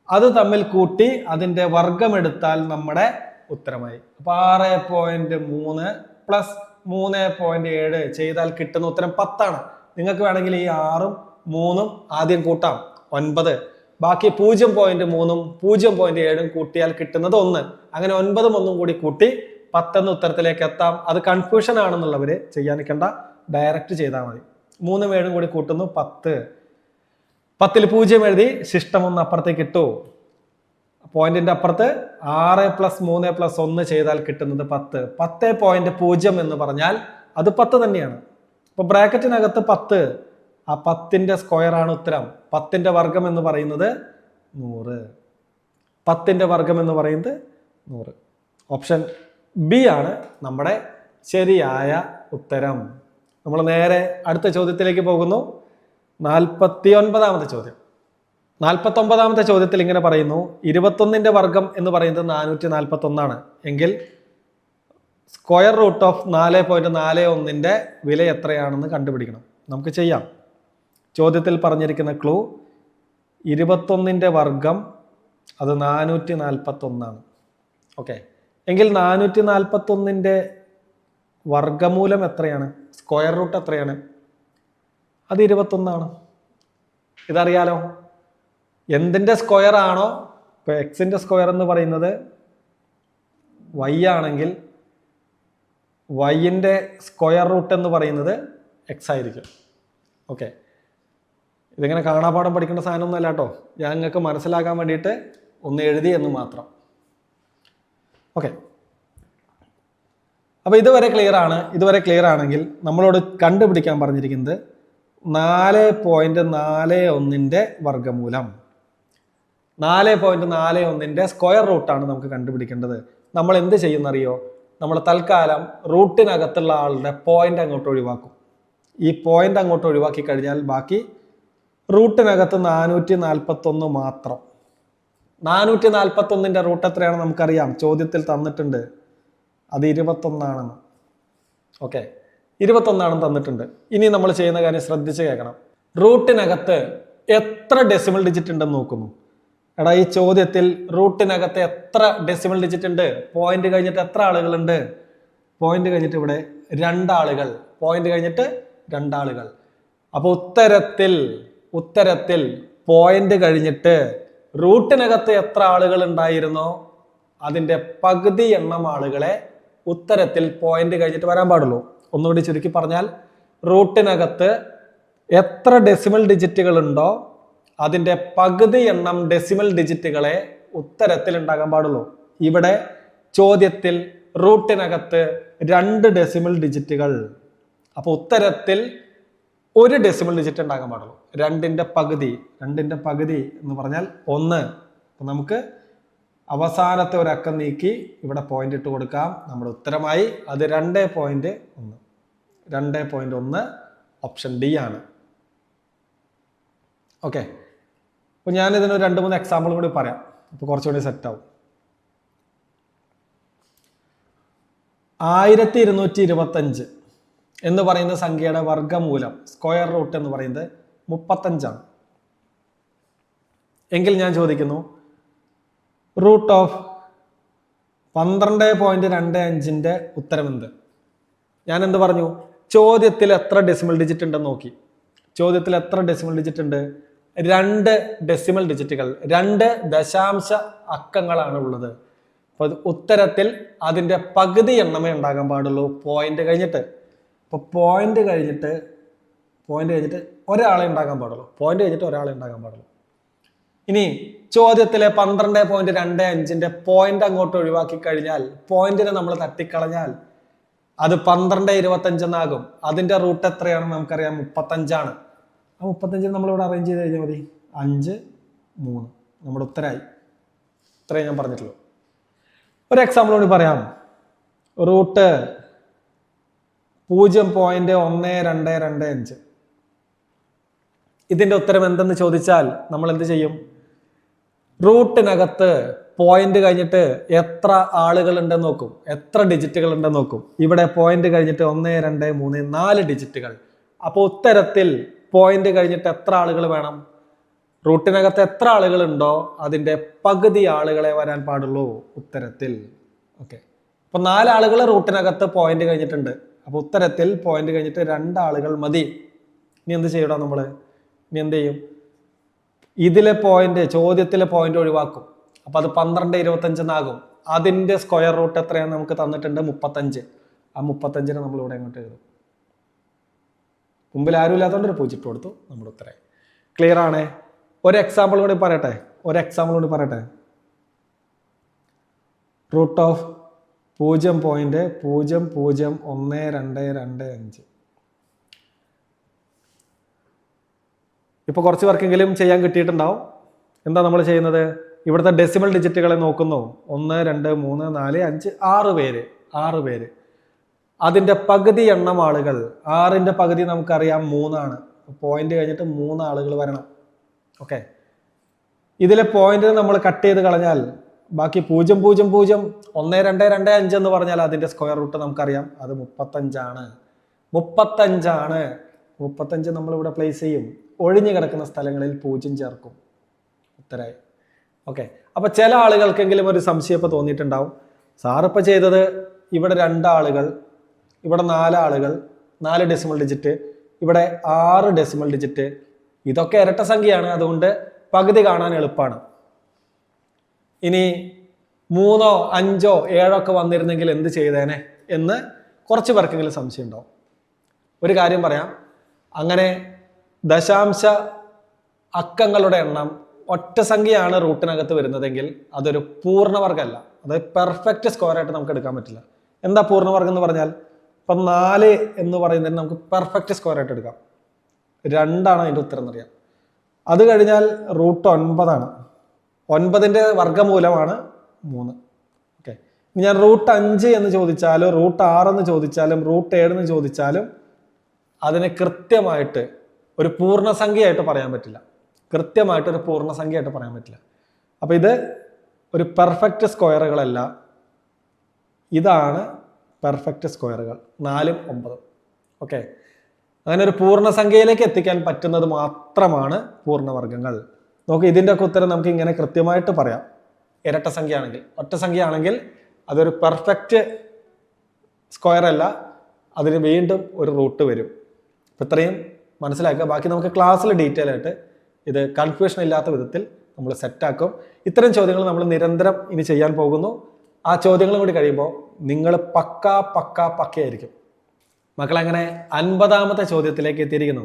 അത് തമ്മിൽ കൂട്ടി അതിന്റെ വർഗം എടുത്താൽ നമ്മുടെ ഉത്തരമായി. അപ്പൊ 6.3 പ്ലസ് 3.7 ചെയ്താൽ കിട്ടുന്ന ഉത്തരം 10 ആണ്. നിങ്ങൾക്ക് വേണമെങ്കിൽ ഈ 6ഉം 3ഉം ആദ്യം കൂട്ടാം, 9. ബാക്കി 0.3ഉം 0.7ഉം കൂട്ടിയാൽ കിട്ടുന്നത് 1. അങ്ങനെ 9ഉം 1ഉം കൂടി കൂട്ടി 10 എന്ന ഉത്തരത്തിലേക്ക് എത്താം. അത് കൺഫ്യൂഷൻ ആണെന്നുള്ളവര് ചെയ്യാൻ നിൽക്കേണ്ട, ഡയറക്റ്റ് ചെയ്താൽ മതി. 3 7 കൂടി കൂട്ടുന്നു 10. 10ൽ 0 എഴുതി ശിഷ്ടം 1 അപ്പുറത്തേക്ക് ഇട്ടു. പോയിന്റിന്റെ അപ്പുറത്ത് 6 + 3 + 1 ചെയ്താൽ കിട്ടുന്നത് 10. 10.0 എന്ന് പറഞ്ഞാൽ അത് 10 തന്നെയാണ്. അപ്പൊ ബ്രാക്കറ്റിനകത്ത് 10, ആ 10ന്റെ സ്ക്വയർ ആണ് ഉത്തരം. 10ന്റെ വർഗം എന്ന് പറയുന്നത് 100. 10ന്റെ വർഗം എന്ന് പറയുന്നത് 100. ഓപ്ഷൻ ബി ആണ് നമ്മുടെ ശരിയായ ഉത്തരം. നമ്മൾ നേരെ അടുത്ത ചോദ്യത്തിലേക്ക് പോകുന്നു. 49ാമത്തെ ചോദ്യം. 49ാമത്തെ ചോദ്യത്തിൽ ഇങ്ങനെ പറയുന്നു, 21ന്റെ വർഗം എന്ന് പറയുന്നത് 441 എങ്കിൽ സ്ക്വയർ റൂട്ട് ഓഫ് 4.41ന്റെ വില എത്രയാണെന്ന് കണ്ടുപിടിക്കണം. നമുക്ക് ചെയ്യാം. ചോദ്യത്തിൽ പറഞ്ഞിരിക്കുന്ന ക്ലൂ 21ന്റെ വർഗം അത് 441. ഓക്കെ, എങ്കിൽ 441ന്റെ വർഗമൂലം എത്രയാണ്? സ്ക്വയർ റൂട്ട് എത്രയാണ്? അത് 21. ഇതറിയാലോ. എന്തിൻ്റെ സ്ക്വയർ ആണോ, ഇപ്പോൾ എക്സിൻ്റെ സ്ക്വയർ എന്ന് പറയുന്നത് വൈ ആണെങ്കിൽ വൈൻ്റെ സ്ക്വയർ റൂട്ട് എന്ന് പറയുന്നത് എക്സ് ആയിരിക്കും. ഓക്കെ, ഇതിങ്ങനെ കാണാപാഠം പഠിക്കേണ്ട സാധനമൊന്നും അല്ല കേട്ടോ, ഞാൻ നിങ്ങൾക്ക് മനസ്സിലാക്കാൻ വേണ്ടിയിട്ട് ഒന്ന് എഴുതി എന്ന് മാത്രം. ഓക്കെ, അപ്പോൾ ഇതുവരെ ക്ലിയർ ആണെങ്കിൽ നമ്മളോട് കണ്ടുപിടിക്കാൻ പറഞ്ഞിരിക്കുന്നത് 4.41ന്റെ വർഗമൂലം. 4.41ന്റെ സ്ക്വയർ റൂട്ടാണ് നമുക്ക് കണ്ടുപിടിക്കേണ്ടത്. നമ്മൾ എന്ത് ചെയ്യുന്നറിയോ, നമ്മൾ തൽക്കാലം റൂട്ടിനകത്തുള്ള ആളുടെ പോയിന്റ് അങ്ങോട്ട് ഒഴിവാക്കും. ഈ പോയിന്റ് അങ്ങോട്ട് ഒഴിവാക്കി കഴിഞ്ഞാൽ ബാക്കി റൂട്ടിനകത്ത് 441 മാത്രം. 441ന്റെ റൂട്ട് എത്രയാണ് നമുക്കറിയാം, ചോദ്യത്തിൽ തന്നിട്ടുണ്ട്. അത് 21. ഓക്കെ, 21 തന്നിട്ടുണ്ട്. ഇനി നമ്മൾ ചെയ്യുന്ന കാര്യം ശ്രദ്ധിച്ച് കേൾക്കണം. റൂട്ടിനകത്ത് എത്ര ഡെസിമൽ ഡിജിറ്റ് ഉണ്ടെന്ന് നോക്കുന്നു. എടാ, ഈ ചോദ്യത്തിൽ റൂട്ടിനകത്ത് എത്ര ഡെസിമൽ ഡിജിറ്റ് ഉണ്ട്? പോയിന്റ് കഴിഞ്ഞിട്ട് എത്ര ആളുകളുണ്ട്? പോയിന്റ് കഴിഞ്ഞിട്ട് ഇവിടെ 2 ആളുകൾ. പോയിന്റ് കഴിഞ്ഞിട്ട് 2 ആളുകൾ. അപ്പൊ ഉത്തരത്തിൽ പോയിന്റ് കഴിഞ്ഞിട്ട് റൂട്ടിനകത്ത് എത്ര ആളുകൾ ഉണ്ടായിരുന്നോ അതിന്റെ പകുതി എണ്ണം ആളുകളെ ഉത്തരത്തിൽ പോയിന്റ് കഴിഞ്ഞിട്ട് വരാൻ പാടുള്ളൂ. ഒന്നുകൂടി ചുരുക്കി പറഞ്ഞാൽ, റൂട്ടിനകത്ത് എത്ര ഡെസിമൽ ഡിജിറ്റുകൾ ഉണ്ടോ അതിന്റെ പകുതി എണ്ണം ഡെസിമൽ ഡിജിറ്റുകളെ ഉത്തരത്തിൽ ഉണ്ടാകാൻ പാടുള്ളൂ. ഇവിടെ ചോദ്യത്തിൽ റൂട്ടിനകത്ത് 2 ഡെസിമൽ ഡിജിറ്റുകൾ. അപ്പൊ ഉത്തരത്തിൽ 1 ഡെസിമൽ ഡിജിറ്റ് ഉണ്ടാകാൻ പാടുള്ളൂ. 2ന്റെ പകുതി എന്ന് പറഞ്ഞാൽ 1. അപ്പൊ നമുക്ക് അവസാനത്തെ ഒരു അക്കം നീക്കി ഇവിടെ പോയിന്റ് ഇട്ട് കൊടുക്കാം. നമ്മുടെ ഉത്തരമായി. അത് 2.1 ഓപ്ഷൻ ഡി ആണ്. ഓക്കെ, അപ്പൊ ഞാൻ ഇതിന് 2-3 എക്സാമ്പിൾ കൂടി പറയാം. അപ്പൊ കുറച്ചുകൂടി സെറ്റ് ആവും. 1225 എന്ന് പറയുന്ന സംഖ്യയുടെ വർഗമൂലം സ്ക്വയർ റൂട്ട് എന്ന് പറയുന്നത് 35 എങ്കിൽ ഞാൻ ചോദിക്കുന്നു, റൂട്ട് ഓഫ് 12.25ന്റെ ഉത്തരം എന്ത്? ഞാൻ എന്ത് പറഞ്ഞു? ചോദ്യത്തിൽ എത്ര ഡെസിമൽ ഡിജിറ്റ് ഉണ്ടെന്ന് നോക്കി. ചോദ്യത്തിൽ എത്ര ഡെസിമൽ ഡിജിറ്റ് ഉണ്ട്? 2 ഡെസിമൽ ഡിജിറ്റുകൾ, 2 ദശാംശ അക്കങ്ങളാണ് ഉള്ളത്. അപ്പൊ ഉത്തരത്തിൽ അതിന്റെ പകുതി എണ്ണമേ ഉണ്ടാകാൻ പാടുള്ളൂ പോയിന്റ് കഴിഞ്ഞിട്ട്. അപ്പൊ പോയിന്റ് കഴിഞ്ഞിട്ട് ഒരാളെ ഉണ്ടാകാൻ പാടുള്ളൂ. ഇനി ചോദ്യത്തിലെ 12.25ന്റെ പോയിന്റ് അങ്ങോട്ട് ഒഴിവാക്കി കഴിഞ്ഞാൽ, പോയിന്റിനെ നമ്മൾ തട്ടിക്കളഞ്ഞാൽ അത് 12.25 എന്നാകും. അതിന്റെ റൂട്ട് എത്രയാണെന്ന് നമുക്കറിയാം, 35. ആ 35 നമ്മളിവിടെ അറേഞ്ച് ചെയ്ത് കഴിഞ്ഞാൽ മതി. 5 3 നമ്മുടെ ഉത്തരമായി. ഇത്രയും ഞാൻ പറഞ്ഞിട്ടുള്ളൂ. ഒരു എക്സാമ്പിൾ കൂടി പറയാം. റൂട്ട് 0.1225. ഇതിന്റെ ഉത്തരം എന്തെന്ന് ചോദിച്ചാൽ നമ്മൾ എന്ത് ചെയ്യും? റൂട്ടിനകത്ത് പോയിന്റ് കഴിഞ്ഞിട്ട് എത്ര ആളുകൾ ഉണ്ടെന്ന് നോക്കും, എത്ര ഡിജിറ്റുകൾ ഉണ്ടെന്ന് നോക്കും. ഇവിടെ പോയിന്റ് കഴിഞ്ഞിട്ട് 1 2 3 4 ഡിജിറ്റുകൾ. അപ്പൊ ഉത്തരത്തിൽ പോയിന്റ് കഴിഞ്ഞിട്ട് എത്ര ആളുകൾ വേണം? റൂട്ടിനകത്ത് എത്ര ആളുകൾ ഉണ്ടോ അതിന്റെ പകുതി ആളുകളെ വരാൻ പാടുള്ളൂ ഉത്തരത്തിൽ. ഓക്കെ, അപ്പൊ 4 ആളുകൾ റൂട്ടിനകത്ത് പോയിന്റ് കഴിഞ്ഞിട്ടുണ്ട്. അപ്പൊ ഉത്തരത്തിൽ പോയിന്റ് കഴിഞ്ഞിട്ട് 2 ആളുകൾ മതി. ഇനി എന്ത് ചെയ്യണം നമ്മള്? ഇനി എന്ത് ചെയ്യും? ഇതിലെ പോയിന്റ്, ചോദ്യത്തിലെ പോയിന്റ് ഒഴിവാക്കും. അപ്പൊ അത് 12.25 എന്നാകും. അതിൻ്റെ സ്ക്വയർ റൂട്ട് എത്രയാണെന്ന് നമുക്ക് തന്നിട്ടുണ്ട് 35. ആ 35നെ നമ്മൾ ഇവിടെ എങ്ങോട്ട് എഴുതും? മുമ്പിൽ ആരും ഇല്ലാത്തതുകൊണ്ട് ഒരു 0 ഇട്ട് കൊടുത്തു, നമ്മുടെ ഉത്തരമായി. ക്ലിയർ ആണേ? ഒരു എക്സാമ്പിൾ കൂടി പറയട്ടെ. Root of 0.001225. ഇപ്പോൾ കുറച്ച് വർക്കെങ്കിലും ചെയ്യാൻ കിട്ടിയിട്ടുണ്ടാവും. എന്താ നമ്മൾ ചെയ്യുന്നത്? ഇവിടുത്തെ ഡെസിമൽ ഡിജിറ്റുകളെ നോക്കുന്നു. 1, 2, 3, 4, 5, 6 പേര്. അതിൻ്റെ പകുതി എണ്ണം ആളുകൾ, 6ന്റെ പകുതി നമുക്കറിയാം 3 ആണ്. പോയിന്റ് കഴിഞ്ഞിട്ട് 3 ആളുകൾ വരണം. ഓക്കെ, ഇതിലെ പോയിന്റിനെ നമ്മൾ കട്ട് ചെയ്ത് കളഞ്ഞാൽ ബാക്കി 0, 0, 0, 1, 2, 2, 5 എന്ന് പറഞ്ഞാൽ അതിൻ്റെ സ്ക്വയർ റൂട്ട് നമുക്കറിയാം, അത് 35 ആണ്. 35 നമ്മളിവിടെ പ്ലേസ് ചെയ്യും. ഒഴിഞ്ഞു കിടക്കുന്ന സ്ഥലങ്ങളിൽ 0 ചേർക്കും. ഉത്തരായി. ഓക്കെ, അപ്പൊ ചില ആളുകൾക്കെങ്കിലും ഒരു സംശയം ഇപ്പൊ തോന്നിയിട്ടുണ്ടാവും. സാറിപ്പോൾ ചെയ്തത് ഇവിടെ 2 ആളുകൾ, ഇവിടെ 4 ആളുകൾ, 4 ഡെസിമൽ ഡിജിറ്റ്, ഇവിടെ 6 ഡെസിമൽ ഡിജിറ്റ്. ഇതൊക്കെ ഇരട്ട സംഖ്യയാണ്, അതുകൊണ്ട് പകുതി കാണാൻ എളുപ്പമാണ്. ഇനി 3, 5, 7 ഒക്കെ വന്നിരുന്നെങ്കിൽ എന്ത് ചെയ്തേനെ എന്ന് കുറച്ച് പേർക്കെങ്കിലും സംശയം ഉണ്ടാവും. ഒരു കാര്യം പറയാം, അങ്ങനെ ദശാംശ അക്കങ്ങളുടെ എണ്ണം ഒറ്റ സംഖ്യയാണ് റൂട്ടിനകത്ത് വരുന്നതെങ്കിൽ അതൊരു പൂർണ്ണവർഗമല്ല, അത് പെർഫെക്റ്റ് സ്ക്വയർ ആയിട്ട് നമുക്ക് എടുക്കാൻ പറ്റില്ല. എന്താ പൂർണ്ണവർഗം എന്ന് പറഞ്ഞാൽ? ഇപ്പം 4 എന്ന് പറയുന്നതിന് നമുക്ക് പെർഫെക്റ്റ് സ്ക്വയർ ആയിട്ട് എടുക്കാം. 2 ആണ് അതിൻ്റെ ഉത്തരം എന്നറിയാം. അത് കഴിഞ്ഞാൽ റൂട്ട് 9 ആണ്. 9ന്റെ വർഗ്ഗമൂലമാണ് 3. ഓക്കെ, ഞാൻ റൂട്ട് 5 എന്ന് ചോദിച്ചാലും റൂട്ട് 6 എന്ന് ചോദിച്ചാലും റൂട്ട് 7 എന്ന് ചോദിച്ചാലും അതിനെ കൃത്യമായിട്ട് ഒരു പൂർണ്ണസംഖ്യയായിട്ട് പറയാൻ പറ്റില്ല. അപ്പൊ ഇത് ഒരു പെർഫെക്റ്റ് സ്ക്വയറുകളല്ല, ഇതാണ് പെർഫെക്റ്റ് സ്ക്വയറുകൾ 4ഉം 9ഉം. ഓക്കെ, അങ്ങനെ ഒരു പൂർണ്ണസംഖ്യയിലേക്ക് എത്തിക്കാൻ പറ്റുന്നത് മാത്രമാണ് പൂർണ്ണവർഗങ്ങൾ. നോക്ക്, ഇതിൻ്റെ ഒക്കെ ഉത്തരം നമുക്ക് ഇങ്ങനെ കൃത്യമായിട്ട് പറയാം. ഇരട്ട സംഖ്യ ആണെങ്കിൽ, ഒറ്റ സംഖ്യ ആണെങ്കിൽ അതൊരു പെർഫെക്റ്റ് സ്ക്വയർ അല്ല, അതിന് വീണ്ടും ഒരു റൂട്ട് വരും. അപ്പം ഇത്രയും മനസ്സിലാക്കുക. ബാക്കി നമുക്ക് ക്ലാസ്സിൽ ഡീറ്റെയിൽ ആയിട്ട് ഇത് കൺഫ്യൂഷൻ ഇല്ലാത്ത വിധത്തിൽ നമ്മൾ സെറ്റാക്കും. ഇത്തരം ചോദ്യങ്ങൾ നമ്മൾ നിരന്തരം ഇനി ചെയ്യാൻ പോകുന്നു. ആ ചോദ്യങ്ങളും കൂടി കഴിയുമ്പോൾ നിങ്ങൾ പക്കയായിരിക്കും. മക്കളങ്ങനെ 50ാമത്തെ ചോദ്യത്തിലേക്ക് എത്തിയിരിക്കുന്നു.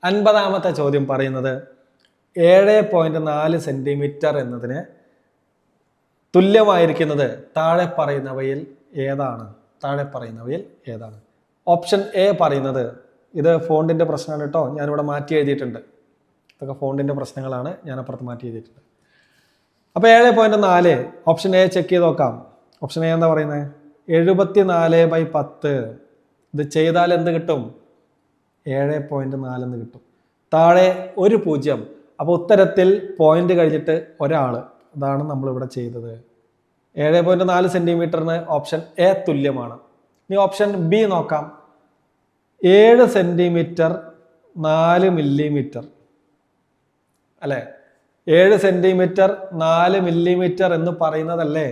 50ാമത്തെ ചോദ്യം പറയുന്നത് 7.4 സെന്റിമീറ്റർ എന്നതിന് തുല്യമായിരിക്കുന്നത് താഴെ പറയുന്നവയിൽ ഏതാണ്? ഓപ്ഷൻ എ പറയുന്നത്, ഇത് ഫോണ്ടിന്റെ പ്രശ്നമാണ് കേട്ടോ, ഞാനിവിടെ മാറ്റി എഴുതിയിട്ടുണ്ട്. ഇതൊക്കെ ഫോണ്ടിന്റെ പ്രശ്നങ്ങളാണ്, ഞാൻ അപ്പുറത്ത് മാറ്റി എഴുതിയിട്ടുണ്ട്. അപ്പൊ 7.4 ഓപ്ഷൻ എ ചെക്ക് ചെയ്ത് നോക്കാം. ഓപ്ഷൻ എ എന്താ പറയുന്നത്? 74/10. ഇത് ചെയ്താൽ എന്ത് കിട്ടും? 7.4 എന്ന് കിട്ടും. താഴെ ഒരു 0. അപ്പോൾ ഉത്തരത്തിൽ പോയിന്റ് കഴിഞ്ഞിട്ട് ഒരാൾ, അതാണ് നമ്മളിവിടെ ചെയ്തത്. 7.4 സെന്റിമീറ്ററിന് ഓപ്ഷൻ എ തുല്യമാണ്. ഇനി ഓപ്ഷൻ ബി നോക്കാം. 7 സെന്റിമീറ്റർ 4 മില്ലിമീറ്റർ അല്ലെ? 7 സെന്റിമീറ്റർ 4 മില്ലിമീറ്റർ എന്ന് പറയുന്നതല്ലേ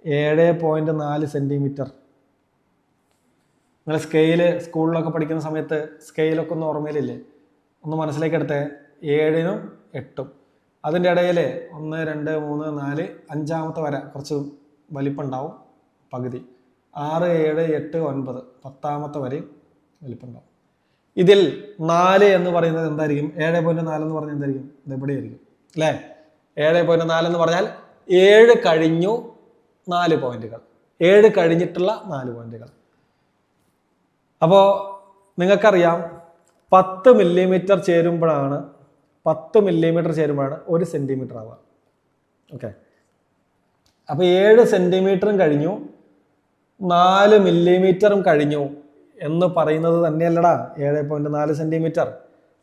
7.4 സെന്റിമീറ്റർ? നിങ്ങൾ സ്കൂളിലൊക്കെ പഠിക്കുന്ന സമയത്ത് സ്കെയിലൊക്കെ ഒന്ന് ഓർമ്മയിലില്ലേ? ഒന്ന് മനസ്സിലേക്ക് എടുത്തേ. 7ഉം 8ഉം അതിൻ്റെ ഇടയിൽ 1, 2, 3, 4, 5ാമത്തെ വര കുറച്ച് വലിപ്പമുണ്ടാവും, പകുതി. 6, 7, 8, 9 10ാമത്തെ വരെയും വലിപ്പമുണ്ടാവും. ഇതിൽ 4 എന്ന് പറയുന്നത് എന്തായിരിക്കും? 7.4 എന്ന് പറഞ്ഞാൽ എന്തായിരിക്കും? ഇത് എവിടെയായിരിക്കും അല്ലേ? 7.4 എന്ന് പറഞ്ഞാൽ 7 കഴിഞ്ഞു 4 പോയിന്റുകൾ, 7 കഴിഞ്ഞിട്ടുള്ള 4 പോയിന്റുകൾ. അപ്പോൾ നിങ്ങൾക്കറിയാം 10 മില്ലിമീറ്റർ ചേരുമ്പോഴാണ് 1 സെന്റിമീറ്റർ ആവുക. ഓക്കെ, അപ്പോൾ 7 സെന്റിമീറ്ററും കഴിഞ്ഞു 4 മില്ലിമീറ്ററും കഴിഞ്ഞു എന്ന് പറയുന്നത് തന്നെയല്ലടാ 7.4 സെന്റിമീറ്റർ.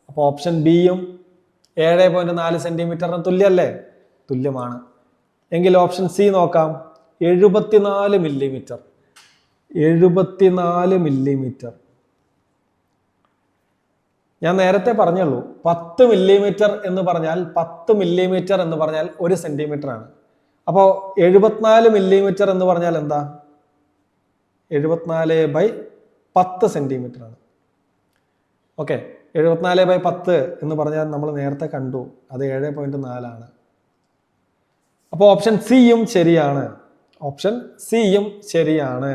അപ്പോൾ ഓപ്ഷൻ ബിയും 7.4 സെന്റിമീറ്ററിന് തുല്യമല്ലേ? തുല്യമാണ്. എങ്കിൽ ഓപ്ഷൻ സി നോക്കാം. 74 മില്ലിമീറ്റർ. 74 മില്ലിമീറ്റർ. ഞാൻ നേരത്തെ പറഞ്ഞുള്ളൂ, 10 മില്ലിമീറ്റർ എന്ന് പറഞ്ഞാൽ 1 സെന്റിമീറ്റർ ആണ്. അപ്പോൾ 74 മില്ലിമീറ്റർ എന്ന് പറഞ്ഞാൽ എന്താ? 74/10 സെന്റിമീറ്റർ ആണ്. ഓക്കെ, 74/10 എന്ന് പറഞ്ഞാൽ നമ്മൾ നേരത്തെ കണ്ടു, അത് 7.4 ആണ്. അപ്പോൾ ഓപ്ഷൻ സിയും ശരിയാണ്. ഓപ്ഷൻ സിയും ശരിയാണ്.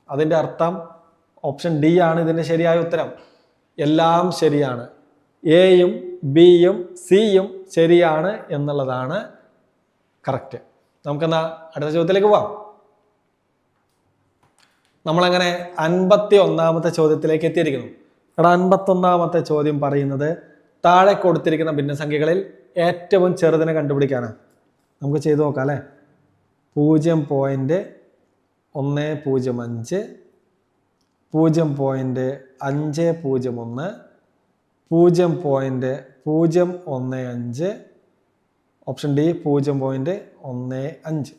അതിൻ്റെ അർത്ഥം ഓപ്ഷൻ ഡി ആണ് ഇതിൻ്റെ ശരിയായ ഉത്തരം. എല്ലാം ശരിയാണ്. എയും ബിയും സിയും ശരിയാണ് എന്നുള്ളതാണ് കറക്റ്റ്. നമുക്കെന്നാ അടുത്ത ചോദ്യത്തിലേക്ക് പോവാം. നമ്മളങ്ങനെ 51ാമത്തെ ചോദ്യത്തിലേക്ക് എത്തിയിരിക്കുന്നു. 51ാമത്തെ ചോദ്യം പറയുന്നത് താഴെ കൊടുത്തിരിക്കുന്ന ഭിന്നസംഖ്യകളിൽ ഏറ്റവും ചെറുതിനെ കണ്ടുപിടിക്കാനാണ്. നമുക്ക് ചെയ്തു നോക്കാം അല്ലേ. 0.105, 0.501, 0.015, ഓപ്ഷൻ ഡി 0.15.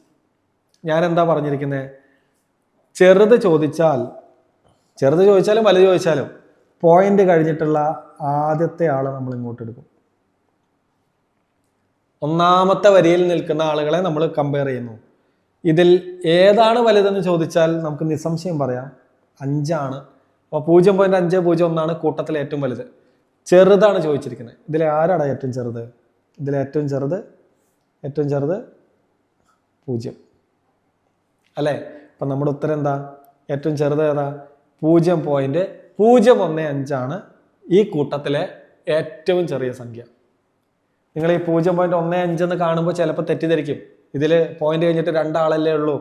ഞാൻ എന്താ പറഞ്ഞിരിക്കുന്നത്? ചെറുത് ചോദിച്ചാലും വലുത് ചോദിച്ചാലും പോയിന്റ് കഴിഞ്ഞിട്ടുള്ള ആദ്യത്തെ ആളെ നമ്മൾ ഇങ്ങോട്ട് എടുക്കും. ഒന്നാമത്തെ വരിയിൽ നിൽക്കുന്ന ആളുകളെ നമ്മൾ കമ്പയർ ചെയ്യുന്നു. ഇതിൽ ഏതാണ് വലുതെന്ന് ചോദിച്ചാൽ നമുക്ക് നിസ്സംശയം പറയാം 5 ആണ്. അപ്പോൾ 0.501 കൂട്ടത്തിലെ ഏറ്റവും വലുത്. ചെറുതാണ് ചോദിച്ചിരിക്കുന്നത്. ഇതിലെ ആരാണ് ഏറ്റവും ചെറുത്? ഇതിലെ ഏറ്റവും ചെറുത് 0 അല്ലേ? അപ്പം നമ്മുടെ ഉത്തരം എന്താ? ഏറ്റവും ചെറുത് ഏതാ? 0.015 ആണ് ഈ കൂട്ടത്തിലെ ഏറ്റവും ചെറിയ സംഖ്യ. നിങ്ങൾ ഈ 0.15 എന്ന് കാണുമ്പോൾ ചിലപ്പോൾ തെറ്റിദ്ധരിക്കും. ഇതിൽ പോയിന്റ് കഴിഞ്ഞിട്ട് 2 ആളല്ലേ ഉള്ളൂ,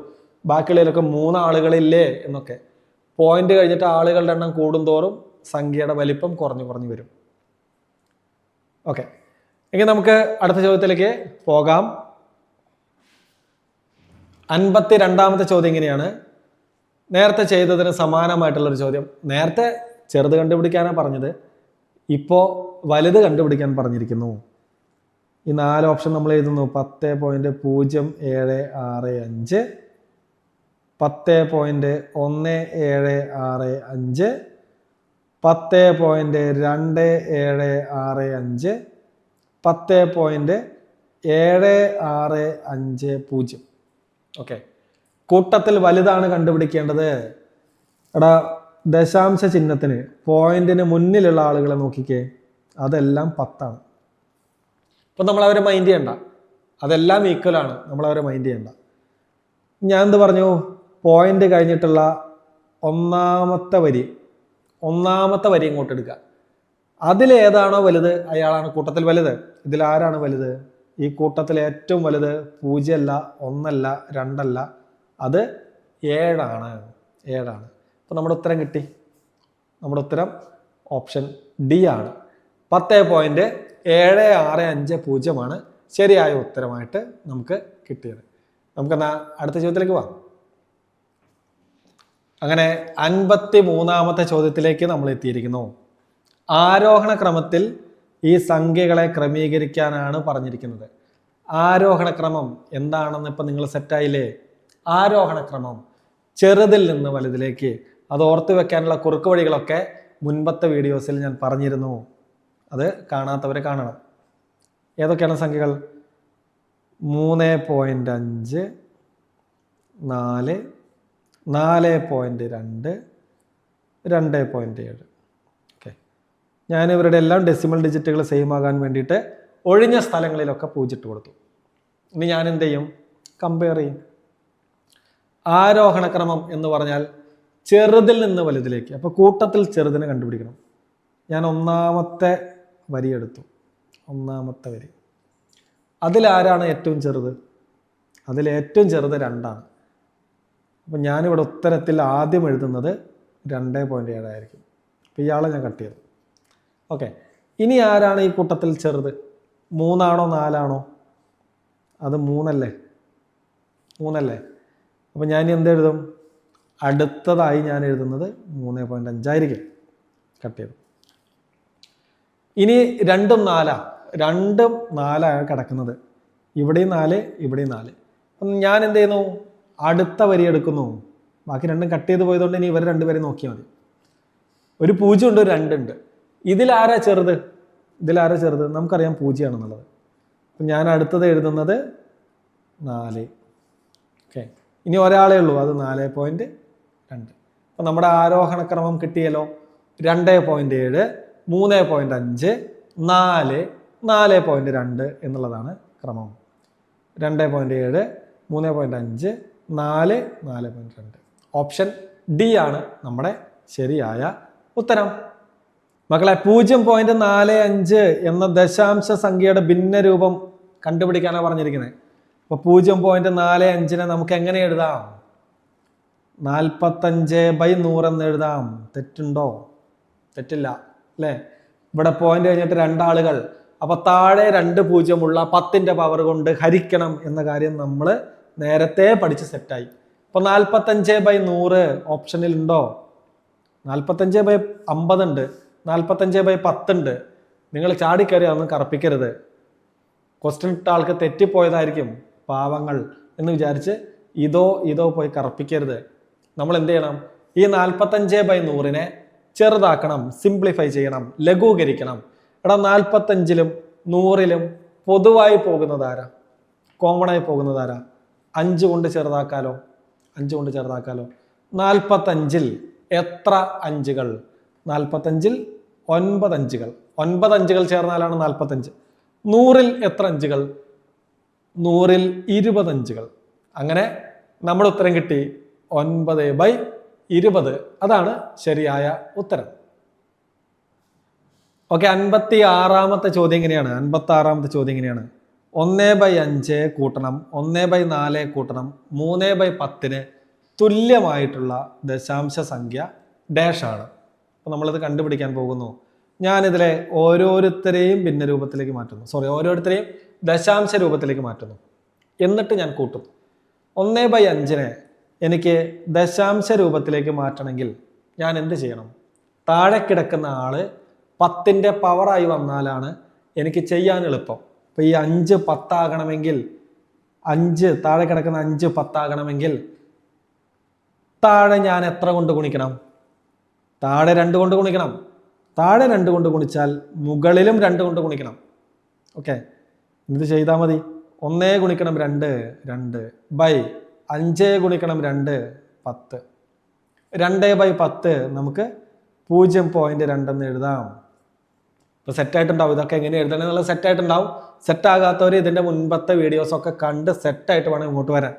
ബാക്കിയുള്ളതിലൊക്കെ 3 ആളുകളില്ലേ എന്നൊക്കെ. പോയിന്റ് കഴിഞ്ഞിട്ട് ആളുകളുടെ എണ്ണം കൂടുന്തോറും സംഖ്യയുടെ വലിപ്പം കുറഞ്ഞു വരും. ഓക്കെ, എങ്കിൽ നമുക്ക് അടുത്ത ചോദ്യത്തിലേക്ക് പോകാം. 52ാമത്തെ ചോദ്യം ഇങ്ങനെയാണ്. നേരത്തെ ചെയ്തതിന് സമാനമായിട്ടുള്ളൊരു ചോദ്യം. നേരത്തെ ചെറുത് കണ്ടുപിടിക്കാനാണ് പറഞ്ഞത്, ഇപ്പോൾ വലുത് കണ്ടുപിടിക്കാൻ പറഞ്ഞിരിക്കുന്നു. ഈ 4 ഓപ്ഷൻ നമ്മൾ എഴുതുന്നു. 10.0765, 10.1765, 10.2765, 10.7650. ഓക്കെ, കൂട്ടത്തിൽ വലുതാണ് കണ്ടുപിടിക്കേണ്ടത്. എടാ, ദശാംശ ചിഹ്നത്തിന് പോയിന്റിന് മുന്നിലുള്ള ആളുകളെ നോക്കിക്കേ, അതെല്ലാം 10 ആണ്. അപ്പം നമ്മളവരെ മൈൻഡ് ചെയ്യണ്ട, അതെല്ലാം ഈക്വലാണ്, നമ്മളവരെ മൈൻഡ് ചെയ്യണ്ട. ഞാൻ എന്ത് പറഞ്ഞു? പോയിന്റ് കഴിഞ്ഞിട്ടുള്ള ഒന്നാമത്തെ വരി ഇങ്ങോട്ട് എടുക്കുക. അതിലേതാണോ വലുത് അയാളാണ് കൂട്ടത്തിൽ വലുത്. ഇതിൽ ആരാണ് വലുത്? ഈ കൂട്ടത്തിൽ ഏറ്റവും വലുത് 0 അല്ല, 1 അല്ല, 2 അല്ല, അത് 7 ആണ്. അപ്പം നമ്മുടെ ഉത്തരം കിട്ടി. നമ്മുടെ ഉത്തരം ഓപ്ഷൻ ഡി ആണ്. 10.7650 ശരിയായ ഉത്തരമായിട്ട് നമുക്ക് കിട്ടിയത്. നമുക്കെന്നാ അടുത്ത ചോദ്യത്തിലേക്ക് പോവാം. അങ്ങനെ 53ാമത്തെ ചോദ്യത്തിലേക്ക് നമ്മൾ എത്തിയിരിക്കുന്നു. ആരോഹണ ക്രമത്തിൽ ഈ സംഖ്യകളെ ക്രമീകരിക്കാനാണ് പറഞ്ഞിരിക്കുന്നത്. ആരോഹണ ക്രമം എന്താണെന്ന് ഇപ്പം നിങ്ങൾ സെറ്റായില്ലേ? ആരോഹണ ക്രമം ചെറുതിൽ നിന്ന് വലുതിലേക്ക്, അത് ഓർത്തു വെക്കാനുള്ള കുറുക്ക് വഴികളൊക്കെ മുൻപത്തെ വീഡിയോസിൽ ഞാൻ പറഞ്ഞിരുന്നു. അത് കാണാത്തവർ കാണണം. ഏതൊക്കെയാണ് സംഖ്യകൾ? 3.5, 4, 4.2, 2.7. ഓക്കെ, ഞാൻ ഇവരുടെ എല്ലാം ഡെസിമൽ ഡിജിറ്റുകൾ സെയിം ആകാൻ വേണ്ടിയിട്ട് ഒഴിഞ്ഞ സ്ഥലങ്ങളിലൊക്കെ 0 ഇട്ട് കൊടുത്തു. ഇനി ഞാൻ എന്ത് ചെയ്യും? കമ്പയർ ചെയ്യും. ആരോഹണക്രമം എന്ന് പറഞ്ഞാൽ ചെറുതിൽ നിന്ന് വലുതിലേക്ക്. അപ്പോൾ കൂട്ടത്തിൽ ചെറുതിനെ കണ്ടുപിടിക്കണം. ഞാൻ ഒന്നാമത്തെ വരി എടുത്തു. ഒന്നാമത്തെ വരി, അതിലാരാണ് ഏറ്റവും ചെറുത്? അതിലേറ്റവും ചെറുത് 2 ആണ്. അപ്പം ഞാനിവിടെ ഉത്തരത്തിൽ ആദ്യം എഴുതുന്നത് 2.7 ആയിരിക്കും. അപ്പോൾ ഇയാളെ ഞാൻ കട്ട് ചെയ്തു. ഓക്കെ, ഇനി ആരാണ് ഈ കൂട്ടത്തിൽ ചെറുത്? 3 ആണോ 4 ആണോ? അത് 3 അല്ലേ? അപ്പം ഞാൻ എന്തെഴുതും? അടുത്തതായി ഞാൻ എഴുതുന്നത് 3.5 ആയിരിക്കും. കട്ട് ചെയ്തു. ഇനി 2ഉം 4 കിടക്കുന്നത്. ഇവിടെയും 4, ഇവിടെയും 4. അപ്പം ഞാൻ എന്ത് ചെയ്യുന്നു? അടുത്ത വരി എടുക്കുന്നു. ബാക്കി 2ഉം കട്ട് ചെയ്ത് പോയതുകൊണ്ട് ഇനി ഇവർ 2 പേരെ നോക്കിയാൽ മതി. ഒരു 0 ഉണ്ട്, ഒരു 2 ഉണ്ട്. ഇതിലാരാ ചെറുത്? നമുക്കറിയാം 0 ആണെന്നുള്ളത്. അപ്പം ഞാൻ അടുത്തത് എഴുതുന്നത് 4. ഓക്കെ, ഇനി ഒരാളേ ഉള്ളൂ, അത് 4.2. അപ്പം നമ്മുടെ ആരോഹണക്രമം കിട്ടിയല്ലോ. 2.7, 3.5, 4, 4.2 എന്നുള്ളതാണ് ക്രമം. 2.7, 3.5, 4 4.2. ഓപ്ഷൻ ഡി ആണ് നമ്മുടെ ശരിയായ ഉത്തരം. മക്കളെ 0.45 എന്ന ദശാംശ സംഖ്യയുടെ ഭിന്നരൂപം കണ്ടുപിടിക്കാനാണ് പറഞ്ഞിരിക്കുന്നത്. അപ്പോൾ 0.45 നമുക്ക് എങ്ങനെ എഴുതാം? 45/100 എന്ന് എഴുതാം. തെറ്റുണ്ടോ? തെറ്റില്ല അല്ലേ? ഇവിടെ പോയിന്റ് കഴിഞ്ഞിട്ട് രണ്ടാളുകൾ, അപ്പൊ താഴെ 2 0 ഉള്ള 10ന്റെ പവർ കൊണ്ട് ഹരിക്കണം എന്ന കാര്യം നമ്മൾ നേരത്തെ പഠിച്ച് സെറ്റായി. അപ്പൊ 45/100 ഓപ്ഷനിൽ ഉണ്ടോ? 45/50 ഉണ്ട്, 45/10 ഉണ്ട്. നിങ്ങൾ ചാടിക്കയറി അതൊന്നും കറപ്പിക്കരുത്. ക്വസ്റ്റ്യൻ ഇട്ട ആൾക്ക് തെറ്റിപ്പോയതായിരിക്കും, പാവങ്ങൾ എന്ന് വിചാരിച്ച് ഇതോ പോയി കറപ്പിക്കരുത്. നമ്മൾ എന്ത് ചെയ്യണം? ഈ 45/100 ചെറുതാക്കണം, സിംപ്ലിഫൈ ചെയ്യണം, ലഘൂകരിക്കണം. എടാ 45ലും 100ലും പൊതുവായി പോകുന്നതാരാ? കോമൺ ആയി പോകുന്നതാരാ? 5 കൊണ്ട് ചെറുതാക്കാലോ. 5 കൊണ്ട് ചെറുതാക്കാലോ. 45ൽ എത്ര അഞ്ചുകൾ? 45ൽ 9 അഞ്ചുകൾ. 9 അഞ്ചുകൾ ചേർന്നാലാണ് 45. 100ൽ എത്ര അഞ്ചുകൾ? 100ൽ 20 അഞ്ചുകൾ. അങ്ങനെ നമ്മുടെ ഉത്തരം കിട്ടി 9/20. അതാണ് ശരിയായ ഉത്തരം. ഓക്കെ, 56ാമത്തെ ചോദ്യം എങ്ങനെയാണ്? 56ാമത്തെ ചോദ്യം എങ്ങനെയാണ്? 1/5 കൂട്ടണം 1/4 കൂട്ടണം 3/10 തുല്യമായിട്ടുള്ള ദശാംശ സംഖ്യ ഡാഷ് ആണ്. അപ്പോൾ നമ്മളിത് കണ്ടുപിടിക്കാൻ പോകുന്നു. ഞാനിതിലെ ഓരോരുത്തരെയും ഭിന്നരൂപത്തിലേക്ക് മാറ്റുന്നു, ഓരോരുത്തരെയും ദശാംശ രൂപത്തിലേക്ക് മാറ്റുന്നു. എന്നിട്ട് ഞാൻ കൂട്ടും. 1/5 എനിക്ക് ദശാംശ രൂപത്തിലേക്ക് മാറ്റണമെങ്കിൽ ഞാൻ എന്ത് ചെയ്യണം? താഴെ കിടക്കുന്ന ആള് 10ന്റെ പവറായി വന്നാലാണ് എനിക്ക് ചെയ്യാൻ എളുപ്പം. അപ്പൊ ഈ 5 10 ആകണമെങ്കിൽ, 5 താഴെ കിടക്കുന്ന 5 10 ആകണമെങ്കിൽ താഴെ ഞാൻ എത്ര കൊണ്ട് ഗുണിക്കണം? താഴെ 2 കൊണ്ട് ഗുണിക്കണം. താഴെ 2 കൊണ്ട് ഗുണിച്ചാൽ മുകളിലും 2 കൊണ്ട് ഗുണിക്കണം. ഓക്കെ, ഇത് ചെയ്താൽ മതി. 1 ഗുണിക്കണം 2 2 ബൈ 5 ഗുണിക്കണം 2 10. 2/10 നമുക്ക് 0.2 എന്ന് എഴുതാം. ഇപ്പൊ സെറ്റായിട്ടുണ്ടാവും. ഇതൊക്കെ എങ്ങനെ എഴുതണമെന്നുള്ള സെറ്റായിട്ടുണ്ടാവും. സെറ്റാകാത്തവർ ഇതിന്റെ മുൻപത്തെ വീഡിയോസ് ഒക്കെ കണ്ട് സെറ്റായിട്ട് വേണം ഇങ്ങോട്ട് വരാൻ.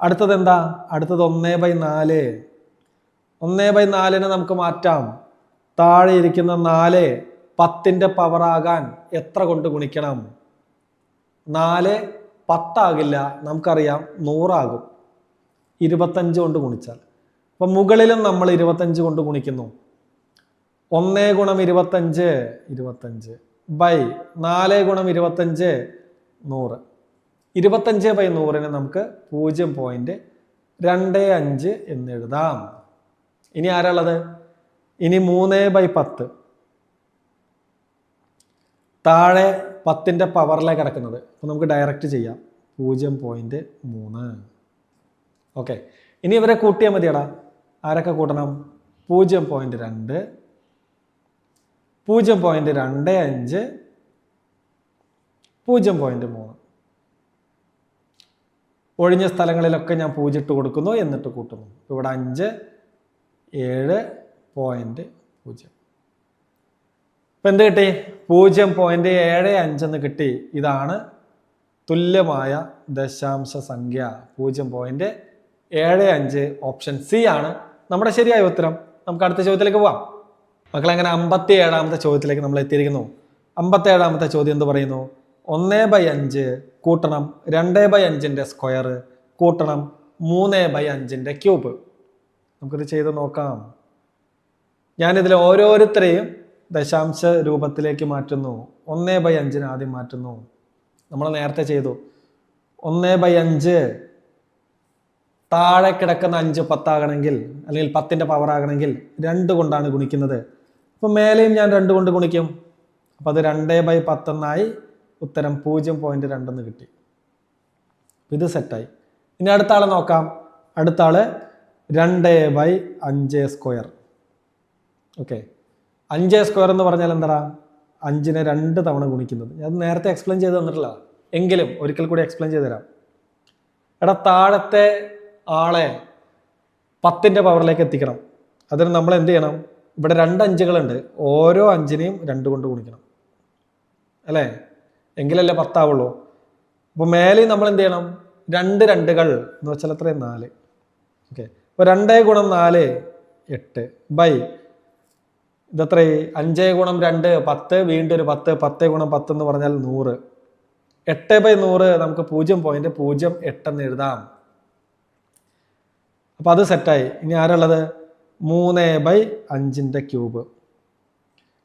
അടുത്തത് എന്താ? അടുത്തത് 1/4. 1/4 നമുക്ക് മാറ്റാം. താഴെ ഇരിക്കുന്ന 4 10ന്റെ പവറാകാൻ എത്ര കൊണ്ട് ഗുണിക്കണം? 4 10 ആകില്ല, നമുക്കറിയാം 100 ആകും. 25 കൊണ്ട് ഗുണിച്ചാൽ. അപ്പൊ മുകളിലും നമ്മൾ 25 കൊണ്ട് ഗുണിക്കുന്നു. 1 ഗുണം 25 25 ബൈ 4 ഗുണം 25 100. 25/100 നമുക്ക് 0.25 എന്ന് എഴുതാം. ഇനി ആരാളത്? ഇനി 3/10. താഴെ 10ന്റെ പവറിലേക്ക് കിടക്കുന്നത്. അപ്പൊ നമുക്ക് ഡയറക്റ്റ് ചെയ്യാം. 0.3. ഓക്കെ, ഇനി ഇവരെ കൂട്ടിയാൽ മതിയടാ. ആരൊക്കെ കൂട്ടണം? 0.2 0.25 0.3. ഒഴിഞ്ഞ സ്ഥലങ്ങളിലൊക്കെ ഞാൻ 0 ഇട്ട് കൊടുക്കുന്നു, എന്നിട്ട് കൂട്ടുന്നു. ഇവിടെ 5 7.0. ഇപ്പൊ എന്ത് കിട്ടി? 0.75 എന്ന് കിട്ടി. ഇതാണ് തുല്യമായ ദശാംശ സംഖ്യ. 0.75. ഓപ്ഷൻ സി ആണ് നമ്മുടെ ശരിയായ ഉത്തരം. നമുക്ക് അടുത്ത ചോദ്യത്തിലേക്ക് പോവാം. മക്കളെ, അങ്ങനെ 57ാമത്തെ ചോദ്യത്തിലേക്ക് നമ്മൾ എത്തിയിരിക്കുന്നു. 57ാമത്തെ ചോദ്യം എന്ത് പറയുന്നു? 1/5 കൂട്ടണം 2/5ന്റെ സ്ക്വയർ കൂട്ടണം 3/5ന്റെ ക്യൂബ്. നമുക്കിത് ചെയ്ത് നോക്കാം. ഞാനിതിൽ ഓരോരുത്തരെയും ദശാംശ രൂപത്തിലേക്ക് മാറ്റുന്നു. 1/5 ആദ്യം മാറ്റുന്നു. നമ്മൾ നേരത്തെ ചെയ്തു. 1/5 താഴെ കിടക്കുന്ന 5 10 ആകണമെങ്കിൽ, അല്ലെങ്കിൽ 10ന്റെ പവർ ആകണമെങ്കിൽ 2 കൊണ്ടാണ് ഗുണിക്കുന്നത്. അപ്പൊ മേലെയും ഞാൻ 2 കൊണ്ട് ഗുണിക്കും. അപ്പൊ അത് 2/10 എന്നായി. ഉത്തരം 0.2 എന്ന് കിട്ടി. ഇത് സെറ്റായി. ഇനി അടുത്ത ആളെ നോക്കാം. അടുത്ത ആള് 2/5 സ്ക്വയർ. ഓക്കെ, 5 സ്ക്വയർ എന്ന് പറഞ്ഞാൽ എന്താ? 5നെ 2 തവണ ഗുണിക്കുന്നത്. ഞാൻ നേരത്തെ എക്സ്പ്ലെയിൻ ചെയ്ത് തന്നിട്ടില്ല, എങ്കിലും ഒരിക്കൽ കൂടി എക്സ്പ്ലെയിൻ ചെയ്ത് തരാം. എടാ, താഴത്തെ ആളെ 10ന്റെ പവറിലേക്ക് എത്തിക്കണം. അതിന് നമ്മൾ എന്ത് ചെയ്യണം? ഇവിടെ 2 അഞ്ചുകളുണ്ട്. ഓരോ 5നെയും 2 കൊണ്ട് ഗുണിക്കണം, അല്ലേ? എങ്കിലല്ലേ 10 ആവുള്ളൂ. അപ്പോൾ മേലെ നമ്മൾ എന്ത് ചെയ്യണം? രണ്ട് രണ്ടുകൾ എന്ന് വെച്ചാൽ എത്രയും 4. ഓക്കെ, അപ്പോൾ 2 ഗുണം 4 8 ബൈ ഇതെത്ര 5 ഗുണം 2 10, വീണ്ടും ഒരു 10, 10 ഗുണം 10 എന്ന് പറഞ്ഞാൽ 100. 8/100 നമുക്ക് 0.08 എന്ന് എഴുതാം. അപ്പൊ അത് സെറ്റായി. ഇനി ആരുള്ളത്? 3/5 ക്യൂബ്.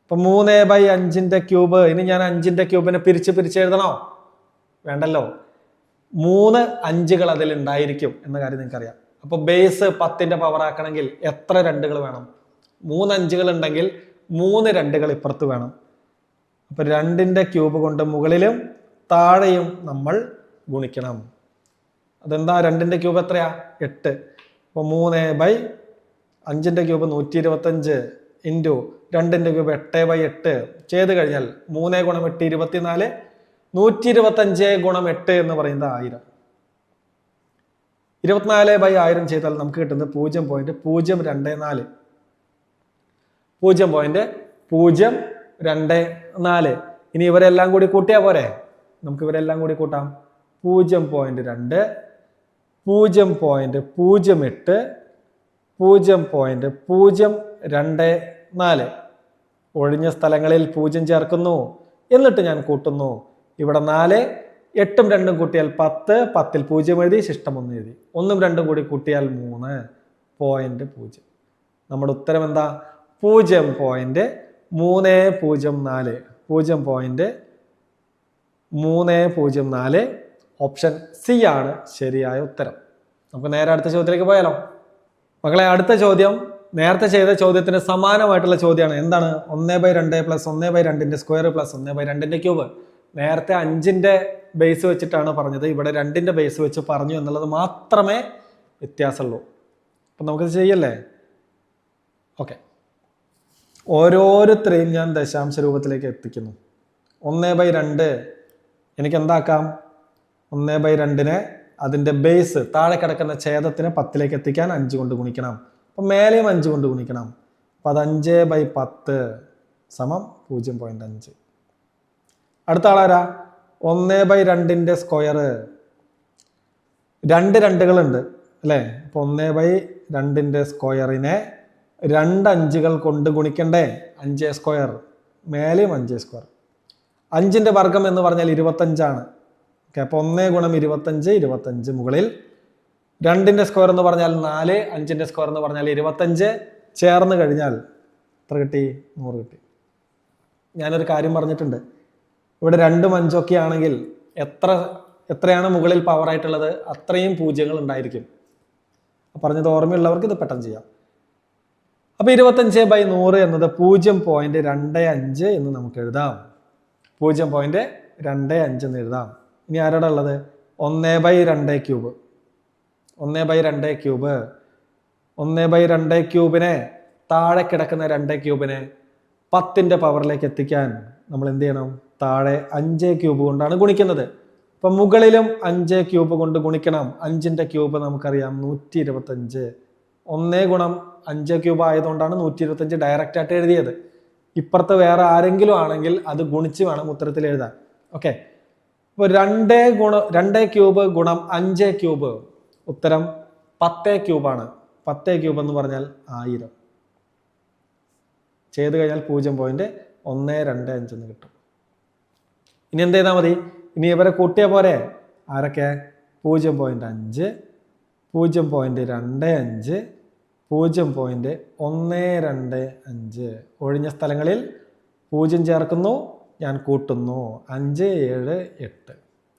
അപ്പൊ 3/5 ക്യൂബ്. ഇനി ഞാൻ 5 ക്യൂബിനെ പിരിച്ച് എഴുതണോ? വേണ്ടല്ലോ. 3 5കൾ അതിൽ ഉണ്ടായിരിക്കും എന്ന കാര്യം നിങ്ങൾക്കറിയാം. അപ്പൊ ബേസ് 10ന്റെ പവർ ആക്കണമെങ്കിൽ എത്ര രണ്ടുകൾ വേണം? 3 5കൾ ഉണ്ടെങ്കിൽ 3 2കൾ ഇപ്പുറത്ത് വേണം. അപ്പൊ 2ന്റെ ക്യൂബ് കൊണ്ട് മുകളിലും താഴെയും നമ്മൾ ഗുണിക്കണം. അതെന്താ? 2ന്റെ ക്യൂബ് എത്രയാ? 8. അപ്പോൾ 3/5 ക്യൂബ് 125 ഇൻറ്റു 2ന്റെ ക്യൂബ് 8/8 ചെയ്ത് കഴിഞ്ഞാൽ 3 ഗുണം 8 24, 125 ഗുണം 8 എന്ന് പറയുന്നത് 1000. 24/1000 ചെയ്താൽ നമുക്ക് കിട്ടുന്നത് 0.024. 0.024. ഇനി ഇവരെല്ലാം കൂടി കൂട്ടിയാൽ പോരെ? നമുക്ക് ഇവരെല്ലാം കൂടി കൂട്ടാം. 0.2, 0.08, 0.024. ഒഴിഞ്ഞ സ്ഥലങ്ങളിൽ 0 ചേർക്കുന്നു, എന്നിട്ട് ഞാൻ കൂട്ടുന്നു. ഇവിടെ 4, 8ഉം 2ഉം കൂട്ടിയാൽ 10, 10ൽ 0 എഴുതി, ശിഷ്ടം 1 എഴുതി. 1ഉം 2ഉം കൂടി കൂട്ടിയാൽ 3.0. നമ്മുടെ ഉത്തരം എന്താ? 0.304. 0.304. ഓപ്ഷൻ സി ആണ് ശരിയായ ഉത്തരം. നമുക്ക് നേരെ അടുത്ത ചോദ്യത്തിലേക്ക് പോയാലോ? മക്കളെ, അടുത്ത ചോദ്യം നേരത്തെ ചെയ്ത ചോദ്യത്തിന് സമാനമായിട്ടുള്ള ചോദ്യമാണ്. എന്താണ്? 1/2 പ്ലസ് 1/2ന്റെ സ്ക്വയർ പ്ലസ് 1/2ന്റെ ക്യൂബ്. നേരത്തെ 5ന്റെ ബേസ് വെച്ചിട്ടാണ് പറഞ്ഞത്, ഇവിടെ 2ന്റെ ബേസ് വെച്ച് പറഞ്ഞു എന്നുള്ളത് മാത്രമേ വ്യത്യാസമുള്ളൂ. അപ്പം നമുക്കിത് ചെയ്യല്ലേ? ഓക്കെ, ഓരോരുത്തരെയും ഞാൻ ദശാംശ രൂപത്തിലേക്ക് എത്തിക്കുന്നു. 1/2 എനിക്ക് എന്താക്കാം? 1/2നെ അതിൻ്റെ ബേസ് താഴെ കിടക്കുന്ന ഛേദത്തിന് 10ലേക്ക് എത്തിക്കാൻ 5 കൊണ്ട് ഗുണിക്കണം. അപ്പം മേലെയും 5 കൊണ്ട് ഗുണിക്കണം. അപ്പം അത് 5/10 സമം 0.5. അടുത്ത ആളാരാ? 1/2ന്റെ സ്ക്വയർ. 2 രണ്ടുകളുണ്ട് അല്ലേ? അപ്പോൾ 1/2ന്റെ സ്ക്വയറിനെ 2 5കൾ കൊണ്ട് ഗുണിക്കണ്ടേ? 5 സ്ക്വയർ, മേലെയും 5 സ്ക്വയർ. 5ന്റെ വർഗം എന്ന് പറഞ്ഞാൽ 25 ഓക്കെ, അപ്പോൾ 1 ഗുണം 25, 25 മുകളിൽ. 2ന്റെ സ്ക്വയർ എന്ന് പറഞ്ഞാൽ 4, 5ന്റെ സ്ക്വയർ എന്ന് പറഞ്ഞാൽ 25. ചേർന്ന് കഴിഞ്ഞാൽ എത്ര കിട്ടി? 100 കിട്ടി. ഞാനൊരു കാര്യം പറഞ്ഞിട്ടുണ്ട്, ഇവിടെ 2ഉം 5ഉം ഒക്കെ ആണെങ്കിൽ എത്രയാണ് മുകളിൽ പവർ ആയിട്ടുള്ളത്? അത്രയും പൂജ്യങ്ങൾ ഉണ്ടായിരിക്കും. പറഞ്ഞത് ഓർമ്മയുള്ളവർക്ക് ഇത് പെട്ടെന്ന് ചെയ്യാം. അപ്പൊ 25/100 എന്നത് 0.25 എന്ന് നമുക്ക് എഴുതാം. 0.25 എന്ന് എഴുതാം. ഇനി ആരോടാ ഉള്ളത്? 1/2 ക്യൂബ്. 1/2 ക്യൂബ്. 1/2 ക്യൂബിനെ താഴെ കിടക്കുന്ന 2 ക്യൂബിനെ 10ന്റെ പവറിലേക്ക് എത്തിക്കാൻ നമ്മൾ എന്ത് ചെയ്യണം? താഴെ 5 ക്യൂബ് കൊണ്ടാണ് ഗുണിക്കുന്നത്. അപ്പൊ മുകളിലും 5 ക്യൂബ് കൊണ്ട് ഗുണിക്കണം. 5ന്റെ ക്യൂബ് നമുക്കറിയാം 125. 1 ഗുണം 5 ക്യൂബ് ആയതുകൊണ്ടാണ് 125 ഡയറക്റ്റ് ആയിട്ട് എഴുതിയത്. ഇപ്പുറത്ത് വേറെ ആരെങ്കിലും ആണെങ്കിൽ അത് ഗുണിച്ച് വേണം ഉത്തരത്തിൽ എഴുതാൻ. ഓക്കെ, അപ്പോൾ 2 ക്യൂബ് ഗുണം 5 ക്യൂബ്, ഉത്തരം 10 ക്യൂബാണ്. 10 ക്യൂബ് എന്ന് പറഞ്ഞാൽ 1000. ചെയ്ത് കഴിഞ്ഞാൽ 0.125 എന്ന് കിട്ടും. ഇനി എന്ത് ചെയ്താൽ മതി? ഇനി ഇവരെ കൂട്ടിയ പോരെ? ആരൊക്കെ? 0.5, 0.25, 0.125. ഒഴിഞ്ഞ സ്ഥലങ്ങളിൽ 0 ചേർക്കുന്നു, ഞാൻ കൂട്ടുന്നു. 5 7 8,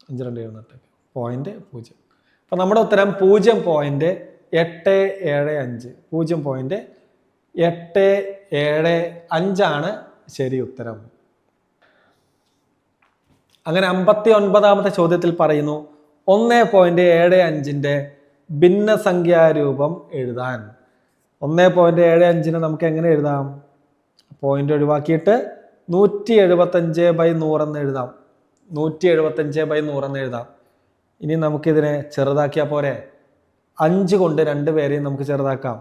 5 2 7 8 0.0. അപ്പൊ നമ്മുടെ ഉത്തരം 0.875. 0.875 ആണ് ശരി ഉത്തരം. അങ്ങനെ 59ാമത്തെ ചോദ്യത്തിൽ പറയുന്നു 1.75ന്റെ ഭിന്നസംഖ്യാരൂപം എഴുതാൻ. 1.75നെ നമുക്ക് എങ്ങനെ എഴുതാം? പോയിന്റ് ഒഴിവാക്കിയിട്ട് 175/100 എന്ന് എഴുതാം. 175/100 എന്ന് എഴുതാം. ഇനി നമുക്കിതിനെ ചെറുതാക്കിയാൽ പോരെ? 5 കൊണ്ട് 2 പേരെയും നമുക്ക് ചെറുതാക്കാം.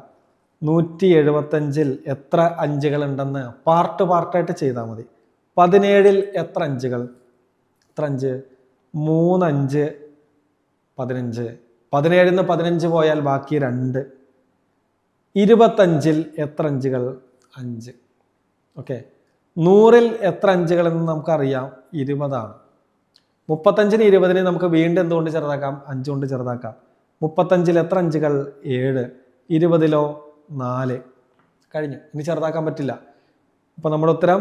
175ൽ എത്ര 5കൾ ഉണ്ടെന്ന് പാർട്ടായിട്ട് ചെയ്താൽ മതി. 17ൽ എത്ര 5കൾ? എത്ര 5? 3 5 15. 17 15 പോയാൽ ബാക്കി 2. 25 എത്ര അഞ്ചുകൾ? 5. ഓക്കെ. 100 എത്ര അഞ്ചുകൾ എന്ന് നമുക്കറിയാം, 20 ആണ്. 35 20 നമുക്ക് വീണ്ടും എന്തുകൊണ്ട് ചെറുതാക്കാം? 5 കൊണ്ട് ചെറുതാക്കാം. 35 എത്ര അഞ്ചുകൾ? 7. 20 4. കഴിഞ്ഞു. ഇനി ചെറുതാക്കാൻ പറ്റില്ല. അപ്പൊ നമ്മുടെ ഉത്തരം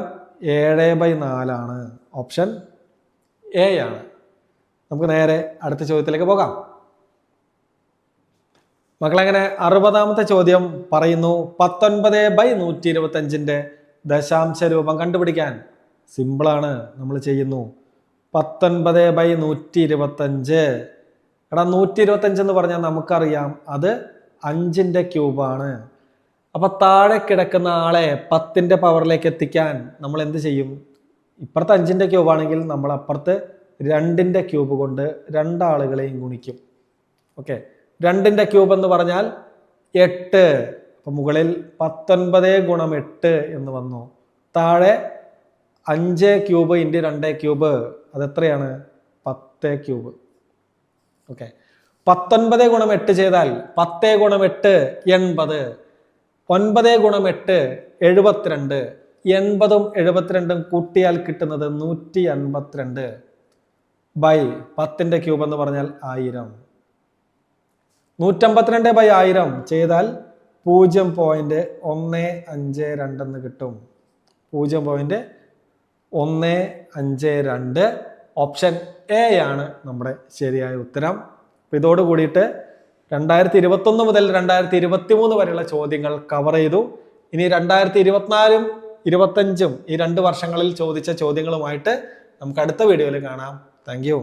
7/4 ആണ്. ഓപ്ഷൻ എ ആണ്. നമുക്ക് നേരെ അടുത്ത ചോദ്യത്തിലേക്ക് പോകാം. മക്കളെങ്ങനെ 60ാമത്തെ ചോദ്യം പറയുന്നു, 19/125 ദശാംശ രൂപം കണ്ടുപിടിക്കാൻ. സിമ്പിളാണ്, നമ്മൾ ചെയ്യുന്നു. 19/125. എടാ 125 എന്ന് പറഞ്ഞാൽ നമുക്കറിയാം അത് 5ന്റെ ക്യൂബാണ്. അപ്പൊ താഴെ കിടക്കുന്ന ആളെ 10ന്റെ പവറിലേക്ക് എത്തിക്കാൻ നമ്മൾ എന്ത് ചെയ്യും? ഇപ്പുറത്ത് 5ന്റെ ക്യൂബാണെങ്കിൽ നമ്മൾ അപ്പുറത്ത് 2ന്റെ ക്യൂബ് കൊണ്ട് 2 ആളുകളെയും ഗുണിക്കും. ഓക്കെ. 2ന്റെ ക്യൂബ് എന്ന് പറഞ്ഞാൽ 8. അപ്പൊ മുകളിൽ 19 × 8 എന്ന് വന്നു. താഴെ 5 ക്യൂബ് × 2 ക്യൂബ്, അതെത്രയാണ്? 10 ക്യൂബ്. ഓക്കെ. 19 × 8 ചെയ്താൽ 10 × 8 80. 9 × 8 72. 80ഉം 72ഉം കൂട്ടിയാൽ കിട്ടുന്നത് 152 ബൈ 10ന്റെ ക്യൂബ് എന്ന് പറഞ്ഞാൽ 1000. 152/1000 ചെയ്താൽ 0.152 എന്ന് കിട്ടും. 0.152. ഓപ്ഷൻ എ ആണ് നമ്മുടെ ശരിയായ ഉത്തരം. ഇതോട് കൂടിയിട്ട് 2021 മുതൽ 2023 വരെയുള്ള ചോദ്യങ്ങൾ കവർ ചെയ്തു. ഇനി 2024ഉം 2025ഉം ഈ 2 വർഷങ്ങളിൽ ചോദിച്ച ചോദ്യങ്ങളുമായിട്ട് നമുക്ക് അടുത്ത വീഡിയോയിൽ കാണാം. Thank you.